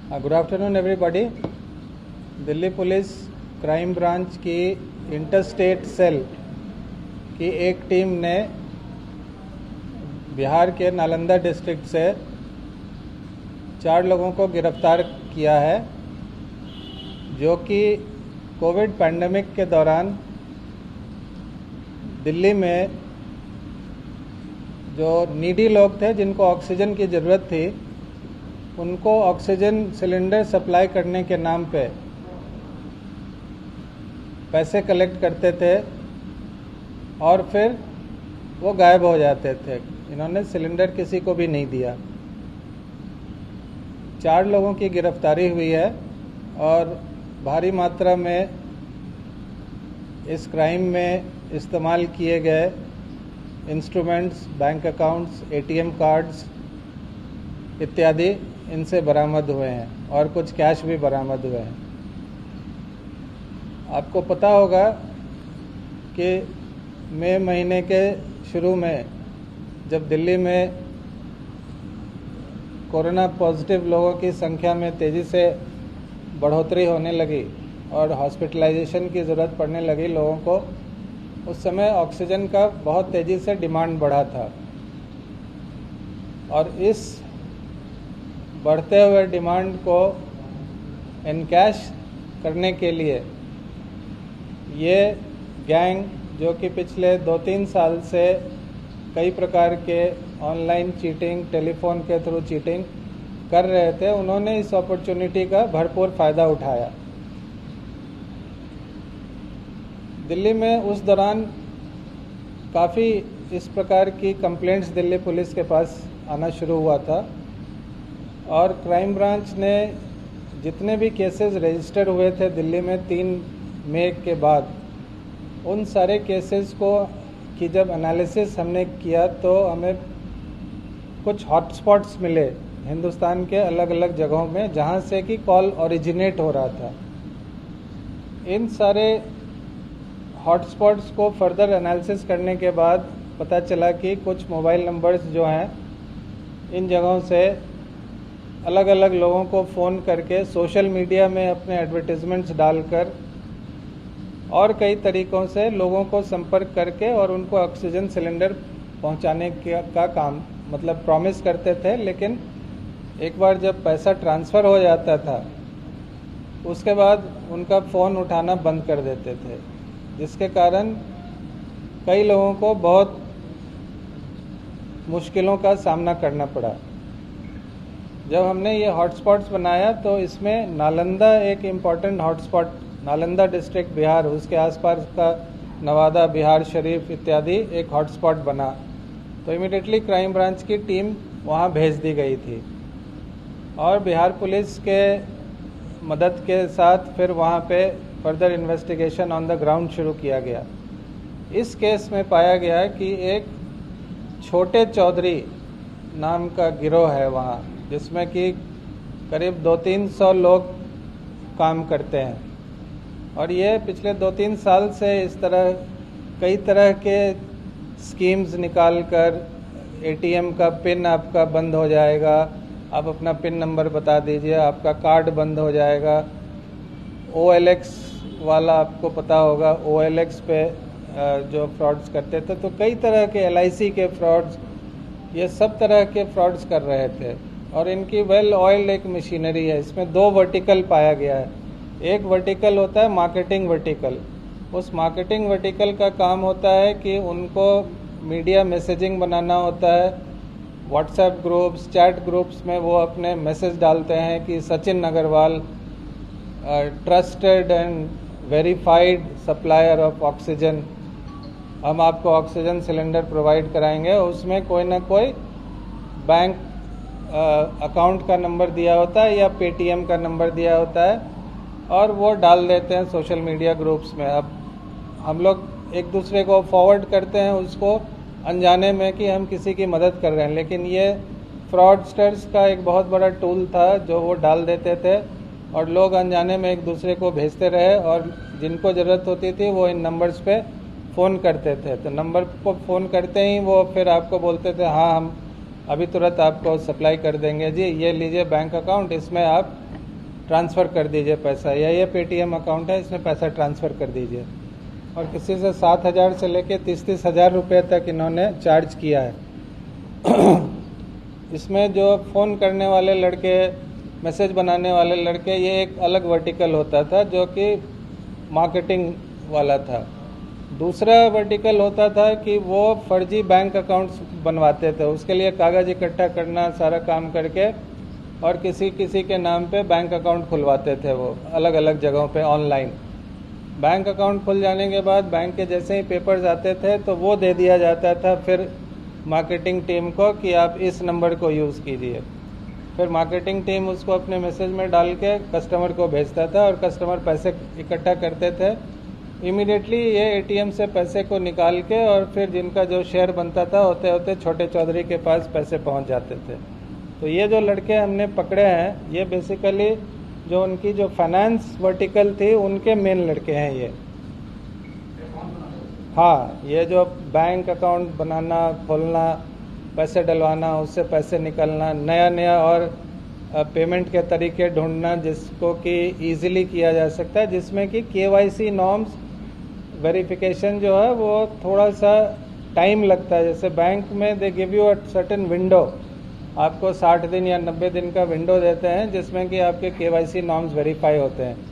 Good afternoon everybody. Delhi police crime branch की interstate sale की एक टीम ने बिहार के नालंदा डिस्ट्रिक्ट से 4 लोगों को गिरफ्तार किया है, जो कि कोविड पैंडेमिक के दौरान दिल्ली में जो नीडी लोग थे, जिनको ऑक्सीजन की ज़रूरत थी, उनको ऑक्सीजन सिलेंडर सप्लाई करने के नाम पे पैसे कलेक्ट करते थे और फिर वो गायब हो जाते थे। इन्होंने सिलेंडर किसी को भी नहीं दिया। 4 लोगों की गिरफ्तारी हुई है और भारी मात्रा में इस क्राइम में इस्तेमाल किए गए instruments, bank accounts, ATM cards इत्यादि इनसे बरामद हुए हैं और कुछ कैश भी बरामद हुए हैं। आपको पता होगा कि मई महीने के शुरू में जब दिल्ली में कोरोना पॉजिटिव लोगों की संख्या में तेज़ी से बढ़ोतरी होने लगी और हॉस्पिटलाइजेशन की ज़रूरत पड़ने लगी लोगों को, उस समय ऑक्सीजन का बहुत तेज़ी से डिमांड बढ़ा था और इस बढ़ते हुए डिमांड को इनकैश करने के लिए ये गैंग, जो कि पिछले 2-3 साल से कई प्रकार के ऑनलाइन चीटिंग, टेलीफोन के थ्रू चीटिंग कर रहे थे, उन्होंने इस अपॉर्चुनिटी का भरपूर फ़ायदा उठाया। दिल्ली में उस दौरान काफ़ी इस प्रकार की कंप्लेंट्स दिल्ली पुलिस के पास आना शुरू हुआ था और क्राइम ब्रांच ने जितने भी केसेस रजिस्टर हुए थे दिल्ली में 3 मई के बाद, उन सारे केसेस को की जब एनालिसिस हमने किया तो हमें कुछ हॉटस्पॉट्स मिले हिंदुस्तान के अलग अलग जगहों में, जहां से कि कॉल ओरिजिनेट हो रहा था। इन सारे हॉटस्पॉट्स को फर्दर एनालिसिस करने के बाद पता चला कि कुछ मोबाइल नंबर्स जो हैं इन जगहों से अलग अलग लोगों को फ़ोन करके सोशल मीडिया में अपने एडवर्टीज़मेंट्स डालकर और कई तरीक़ों से लोगों को संपर्क करके और उनको ऑक्सीजन सिलेंडर पहुंचाने का काम मतलब प्रॉमिस करते थे, लेकिन एक बार जब पैसा ट्रांसफ़र हो जाता था उसके बाद उनका फ़ोन उठाना बंद कर देते थे, जिसके कारण कई लोगों को बहुत मुश्किलों का सामना करना पड़ा। जब हमने ये हॉटस्पॉट्स बनाया तो इसमें नालंदा एक important hotspot, Nalanda district Bihar, उसके आसपास का नवादा, बिहार शरीफ इत्यादि एक हॉटस्पॉट बना, तो इमीडिएटली क्राइम ब्रांच की टीम वहाँ भेज दी गई थी और बिहार पुलिस के मदद के साथ फिर वहाँ पे further investigation on the ground शुरू किया गया। इस केस में पाया गया कि एक छोटे चौधरी नाम का गिरोह है वहाँ, जिसमें कि करीब 200-300 लोग काम करते हैं और ये पिछले 2-3 साल से इस तरह कई तरह के स्कीम्स निकाल कर एटीएम का पिन आपका बंद हो जाएगा, आप अपना पिन नंबर बता दीजिए, आपका कार्ड बंद हो जाएगा। OLX वाला आपको पता होगा, OLX पे जो फ्रॉड्स करते थे, तो कई तरह के LIC के फ्रॉड्स, ये सब तरह के फ्रॉड्स कर रहे थे और इनकी वेल ऑयल्ड एक मशीनरी है। इसमें 2 वर्टिकल पाया गया है। एक वर्टिकल होता है मार्केटिंग वर्टिकल। उस मार्केटिंग वर्टिकल का काम होता है कि उनको मीडिया मैसेजिंग बनाना होता है, व्हाट्सएप ग्रुप्स, चैट ग्रुप्स में वो अपने मैसेज डालते हैं कि Sachin Agarwal trusted and verified supplier of oxygen, हम आपको ऑक्सीजन सिलेंडर प्रोवाइड कराएंगे। उसमें कोई ना कोई बैंक अकाउंट का नंबर दिया होता है या पेटीएम का नंबर दिया होता है और वो डाल देते हैं सोशल मीडिया ग्रुप्स में। अब हम लोग एक दूसरे को फॉरवर्ड करते हैं उसको अनजाने में कि हम किसी की मदद कर रहे हैं, लेकिन ये फ्रॉडस्टर्स का एक बहुत बड़ा टूल था जो वो डाल देते थे और लोग अनजाने में एक दूसरे को भेजते रहे और जिनको ज़रूरत होती थी वो इन नंबर्स पे फ़ोन करते थे। तो नंबर को फ़ोन करते ही वो फिर आपको बोलते थे हाँ हम अभी तुरंत आपको सप्लाई कर देंगे जी, ये लीजिए बैंक अकाउंट, इसमें आप ट्रांसफ़र कर दीजिए पैसा, या ये पेटीएम अकाउंट है इसमें पैसा ट्रांसफ़र कर दीजिए। और किसी से 7,000 से लेके 30-30 हज़ार रुपये तक इन्होंने चार्ज किया है। इसमें जो फ़ोन करने वाले लड़के, मैसेज बनाने वाले लड़के, ये एक अलग वर्टिकल होता था जो कि मार्केटिंग वाला था। दूसरा वर्टिकल होता था कि वो फर्जी बैंक अकाउंट्स बनवाते थे, उसके लिए कागज़ इकट्ठा करना, सारा काम करके और किसी किसी के नाम पे बैंक अकाउंट खुलवाते थे वो अलग अलग जगहों पे ऑनलाइन। बैंक अकाउंट खुल जाने के बाद बैंक के जैसे ही पेपर्स आते थे तो वो दे दिया जाता था फिर मार्केटिंग टीम को कि आप इस नंबर को यूज़ कीजिए। फिर मार्केटिंग टीम उसको अपने मैसेज में डाल के कस्टमर को भेजता था और कस्टमर पैसे इकट्ठा करते थे। इमीडिएटली ये एटीएम से पैसे को निकाल के और फिर जिनका जो शेयर बनता था होते होते छोटे चौधरी के पास पैसे पहुंच जाते थे। तो ये जो लड़के हमने पकड़े हैं ये बेसिकली जो उनकी जो फाइनेंस वर्टिकल थी उनके मेन लड़के हैं ये। हाँ, ये जो बैंक अकाउंट बनाना, खोलना, पैसे डलवाना, उससे पैसे निकलना, नया नया और पेमेंट के तरीके ढूंढना जिसको कि इजीली किया जा सकता है, जिसमें कि केवाईसी नॉर्म्स वेरिफिकेशन जो है वो थोड़ा सा टाइम लगता है। जैसे बैंक में they give you a certain window, आपको 60 दिन या 90 दिन का विंडो देते हैं जिसमें कि आपके केवाईसी नॉर्म्स वेरीफाई होते हैं।